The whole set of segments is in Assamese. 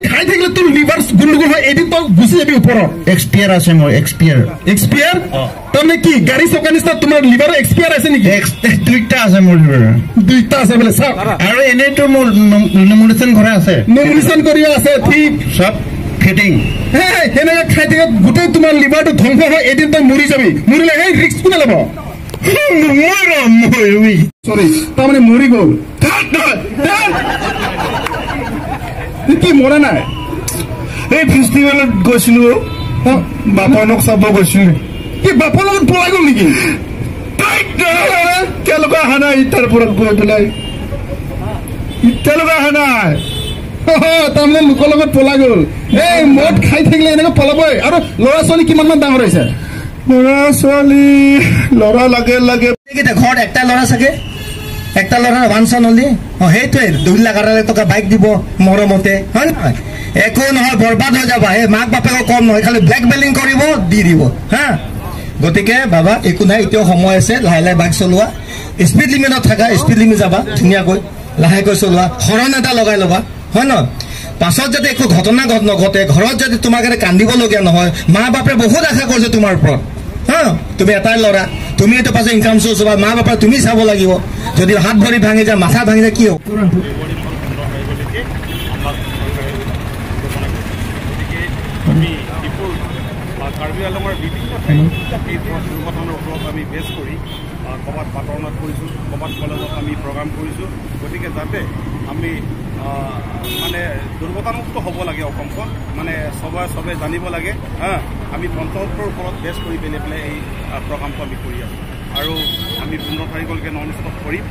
খাই থাকিলে তোৰ লিভাৰ গুণ্ডগোল হয় এদিন তই গুচি যাবি ওপৰত এক্সপিয়াৰ আছে মোৰ এক্সপিয়াৰ তাৰমানে কি গাড়ী চকা নিচিনা তোমাৰ লিভাৰৰ এক্সপিয়াৰ আছে নেকি দুইটা আছে মোৰ লিভাৰ দুইটা আছে বোলে চাওক আৰু এনেইতো মোৰ নমিনেশ্যন কৰা আছে নমিনেশ্যন কৰি আছে ঠিক চব ফিটিং সেনেকে খাই থাকে গোটেই তোমাৰ লিভাৰটো ধ্বংস হয় এদিন তই মৰি যাবি মৰিলে সেই ৰিক্স কোনে ল'ব চৰি তাৰমানে মৰি গ'ল কি মৰা নাই এই ফেষ্টিভেলত গৈছিলো বাপনক চাব গৈছিলো কি বাপৰ লগত পলাই গ'ল নেকি তেওঁলোকে অহা নাই তাৰ পৰা গৈ পেলাই তেওঁলোকে অহা নাই তাৰমানে লোকৰ লগত পলাই গ'ল এই মদ খাই থাকিলে এনেকে পলাবই আৰু ল'ৰা ছোৱালী কিমান মান ডাঙৰ হৈছে ল'ৰা ছোৱালী ল'ৰা লাগে ঘৰত একটা ল'ৰা চাগে একটা ল'ৰাৰ বাঞ্চন হলি সেইটোৱে 2 লাখ টকা বাইক দিব মৰমতে হয় নহয় একো নহয় বৰবাদ হৈ যাবা এই মাক বাপেকক কম নহয় খালি ব্লেকমেইলিং কৰিব দি দিব হা গতিকে বাবা একো নাই এতিয়াও সময় আছে লাহে লাহে বাইক চলোৱা স্পীড লিমিটত থাকা স্পীড লিমিট যাবা ধুনীয়াকৈ লাহেকৈ চলোৱা হৰণ এটা লগাই ল'বা হয় নহয় পাছত যদি একো ঘটনা নঘটে ঘৰত যদি তোমাক কান্দিবলগীয়া নহয় মা বাপে বহুত আশা কৰিছে তোমাৰ ওপৰত হা তুমি এটাই ল'ৰা তুমি এইটো পাছত ইনকাম চ'ৰ্চ হ'বা মা বাপা তুমি চাব লাগিব যদি হাত ভৰি ভাঙি যায় মাথা ভাঙি যায় কি হ'ব কাৰ্বি আংলঙৰ বিভিন্ন ঠাইত এই দুৰ্ঘটনাৰ ওপৰত আমি বেছ কৰি ক'ৰবাত বাতাৱৰণত কৰিছোঁ ক'ৰবাত কলেজত আমি প্ৰগ্ৰাম কৰিছোঁ গতিকে যাতে আমি মানে দুৰ্ঘটনামুক্ত হ'ব লাগে অসমখন মানে চবে জানিব লাগে হা আমি পঞ্চায়তৰ ওপৰত বেছ কৰি পেলাই এই প্ৰগ্ৰামটো আমি কৰি আছোঁ আৰু আমি 15 তাৰিখলৈকে নন ষ্টপ কৰিম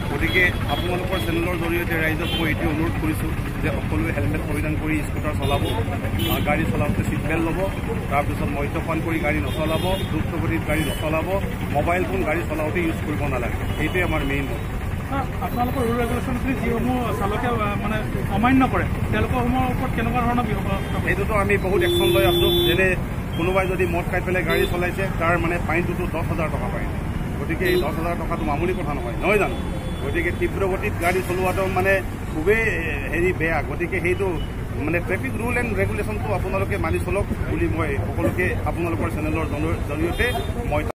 গতিকে আপোনালোকৰ চেনেলৰ জৰিয়তে ৰাইজক মই এইটো অনুৰোধ কৰিছোঁ যে সকলোৱে হেলমেট পৰিধান কৰি স্কুটাৰ চলাব গাড়ী চলাওঁতে ছিট বেল্ট ল'ব তাৰপিছত মদ্যপান কৰি গাড়ী নচলাব দ্ৰুতগতিত গাড়ী নচলাব মোবাইল ফোন গাড়ী চলাওঁতে ইউজ কৰিব নালাগে এইটোৱে আমাৰ মেইন আপোনালোকৰ ৰুল ৰেগুলেশ্যনখিনি যিসমূহ চালকে মানে অমান্য কৰে তেওঁলোকৰসমূহৰ ওপৰত কেনেকুৱা ধৰণৰ এইটোতো আমি বহুত একশ্যন লৈ আছোঁ যেনে কোনোবাই যদি মদ খাই পেলাই গাড়ী চলাইছে তাৰ মানে ফাইনটোতো 10,000 টকা পায় গতিকে এই 10,000 টকাটো মামুলি কথা নহয় জানো গতিকে তীব্ৰগতিত গাড়ী চলোৱাটো মানে খুবেই বেয়া গতিকে সেইটো মানে ট্ৰেফিক ৰুল এণ্ড ৰেগুলেশ্যনটো আপোনালোকে মানি চলক বুলি মই সকলোকে আপোনালোকৰ চেনেলৰ জৰিয়তে মই